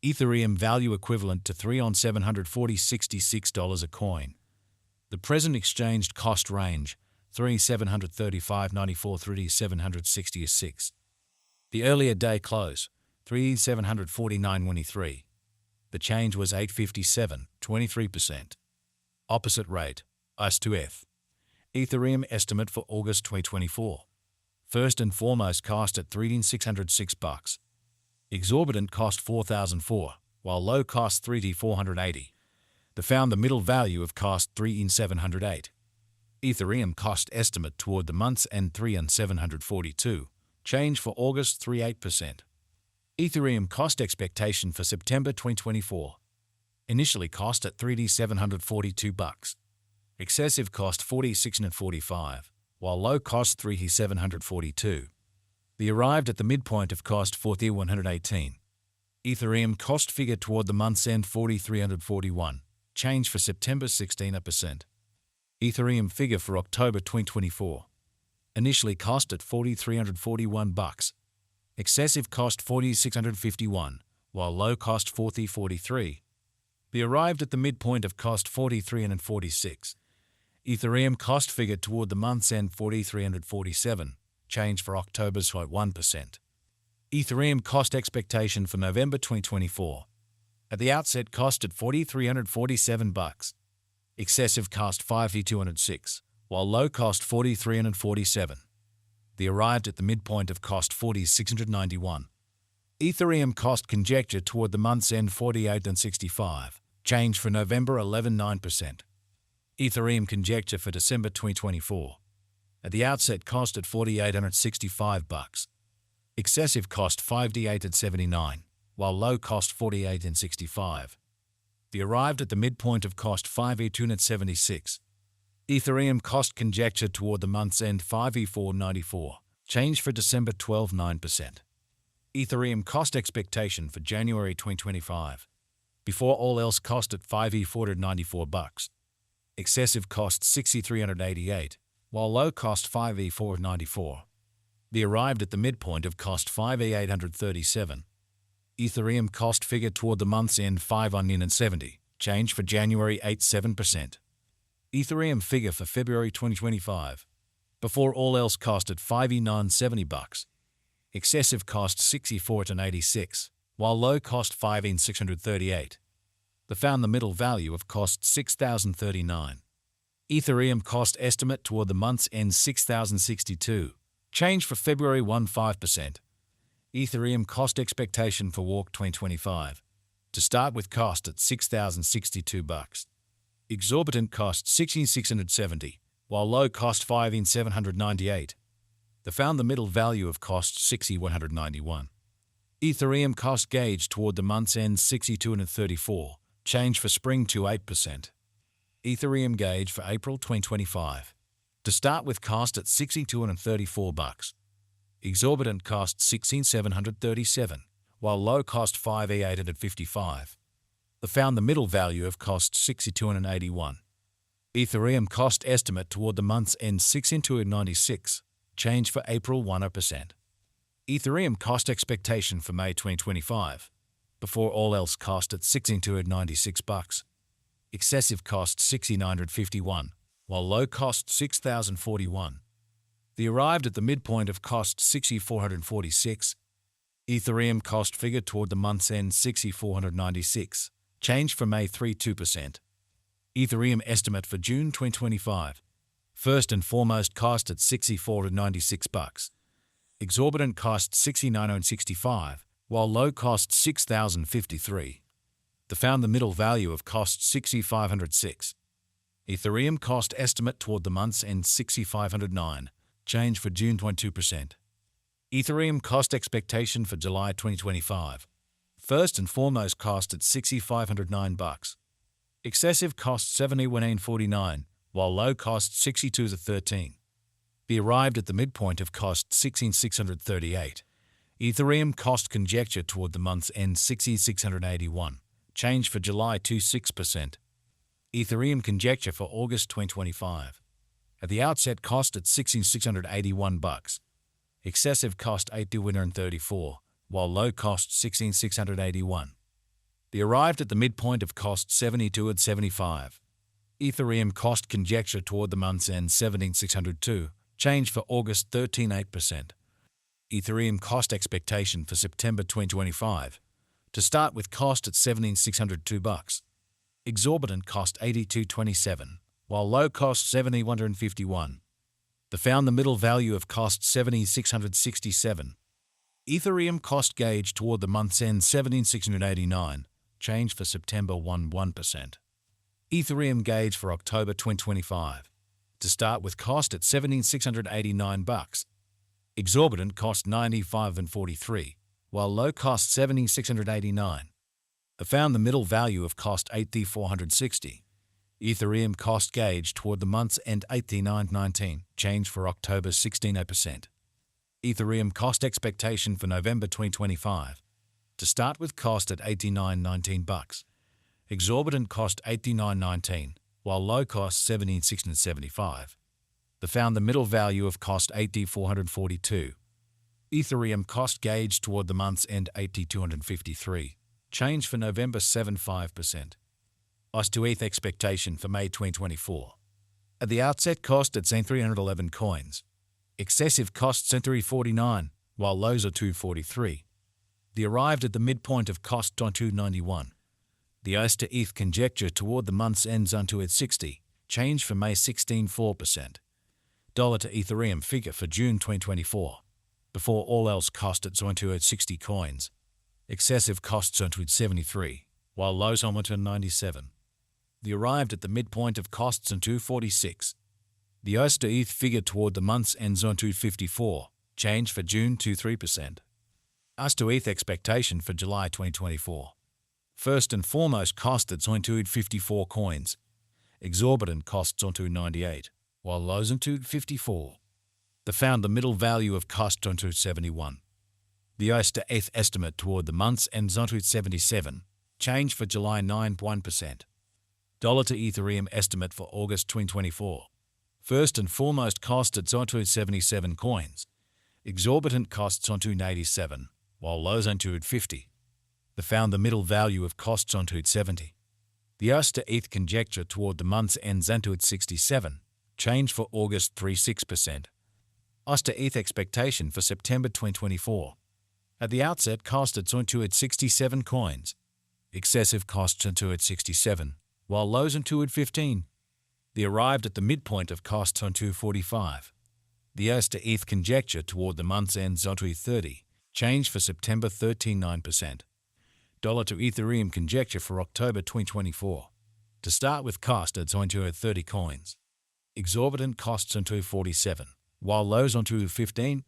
Ethereum value equivalent to 3 on $740.66 a coin. The present exchanged cost range, 3,735.94 through 766. The earlier day close, 3,749.23. The change was 857, 23%. Opposite rate, ICE to ETH. Ethereum estimate for August 2024. First and foremost cost at $3,606. Exorbitant cost $4,004, while low cost $3,480. They found the middle value of cost $3,708. Ethereum cost estimate toward the month's end $3,742. Change for August 38%. Ethereum cost expectation for September 2024. Initially cost at $3,742. Excessive cost $4,645, while low cost $3,742. They arrived at the midpoint of cost $4,118. Ethereum cost figure toward the month's end $4,341. Change for September 16%. Ethereum figure for October 2024. Initially cost at $4,341. Excessive cost $4,651, while low cost $4,043. They arrived at the midpoint of cost $4,346. Ethereum cost figure toward the month's end $4,347. Change for October's 1%. Ethereum cost expectation for November 2024. At the outset cost at $4,347. Excessive cost $5,206, while low cost $4,347. They arrived at the midpoint of cost $4,691. Ethereum cost conjecture toward the month's end $48.65. Change for November 11.9%. Ethereum conjecture for December 2024. At the outset cost at $4,865. Excessive cost $58.79, while low cost $48.65. They arrived at the midpoint of cost $5,276. Ethereum cost conjecture toward the month's end $5,494. Change for December 12.9%. Ethereum cost expectation for January 2025. Before all else cost at $5,494. Excessive cost $6,388, while low cost $5,494. They arrived at the midpoint of cost $5,837. Ethereum cost figure toward the month's end $5,070. Change for January 8.7%. Ethereum figure for February 2025. Before all else cost at $5,970. Excessive cost $64.86, while low cost $5,638. They found the middle value of cost $6,039. Ethereum cost estimate toward the month's end $6,062. Change for February 5%. Ethereum cost expectation for WARC 2025. To start with cost at $6,062. Exorbitant cost $16,670, while low cost $5,798. They found the middle value of cost $6,191. Ethereum cost gauge toward the month's end $62.34. Change for spring to 8%. Ethereum gauge for April 2025. To start with cost at $62.34. Exorbitant cost $16,737, while low cost $5,855. They found the middle value of cost $62.81. Ethereum cost estimate toward the month's end $6,296. Change for April 1%. Ethereum cost expectation for May 2025. Before all else cost at $16,296. Excessive cost $6,951, while low cost $6,041. They arrived at the midpoint of cost $6,446. Ethereum cost figure toward the month's end $6,496. Change for May 3.2%. Ethereum estimate for June 2025. First and foremost cost at $6,496. Exorbitant cost $6,965, while low cost $6,053. They found the middle value of cost $6,506. Ethereum cost estimate toward the month's end $6,509. Change for June 22%. Ethereum cost expectation for July 2025. First and foremost cost at $6,509. Excessive cost $71.49, while low cost $62.13. They arrived at the midpoint of cost $16,638. Ethereum cost conjecture toward the month's end $6,681. Change for July 6%. Ethereum conjecture for August 2025. At the outset cost at $16,681. Excessive cost $8,234, while low cost $16,681. They arrived at the midpoint of cost 72 at 75. Ethereum cost conjecture toward the month's end 17,602, change for August 13.8%. Ethereum cost expectation for September 2025. To start with cost at $17,602. Exorbitant cost $82.27, while low cost $7,151. They found the middle value of cost $7,667. Ethereum cost gauge toward the month's end 17,689, change for September 1%. Ethereum gauge for October 2025. To start with cost at $17,689. Exorbitant cost $95.43, while low cost $7,689. They found the middle value of cost $8,460. Ethereum cost gauge toward the month's end $89.19, change for October 16%. Ethereum cost expectation for November 2025. To start with cost at $89.19. Exorbitant cost $89.19, while low cost $76.75. They found the middle value of cost $8,442. Ethereum cost gauge toward the month's end $8,253, change for November 7.5%. Us to ETH expectation for May 2024. At the outset cost at 311 coins. Excessive cost 349, while lows are 243. They arrived at the midpoint of cost on 291. The US to ETH conjecture toward the month's ends onto at 60, change for May 16.4%. Dollar to Ethereum figure for June 2024. Before all else cost at 60 coins. Excessive costs onto at 73, while lows on 97. They arrived at the midpoint of costs on 246. The US to ETH figure toward the month's ends on 254, change for June 3%. US to ETH expectation for July 2024. First and foremost cost at 54 coins. Exorbitant costs on 298, while lows on 254. They found the middle value of cost on 271. The US to ETH estimate toward the month's ends on 277, change for July 9.1%. Dollar to Ethereum estimate for August 2024. First and foremost cost at 77 coins. Exorbitant costs on 287, while lows on 250. They found the middle value of costs on 270. The US to ETH conjecture toward the month's ends on 267, change for August 3.6%. US to ETH expectation for September 2024. At the outset cost at 67 coins. Excessive costs on 267, while lows on 215. They arrived at the midpoint of costs on 245. The US to ETH conjecture toward the month's ends on 230, change for September 13.9%. Dollar to Ethereum conjecture for October 2024. To start with cost at 30 coins. Exorbitant costs on 247, while lows on 215.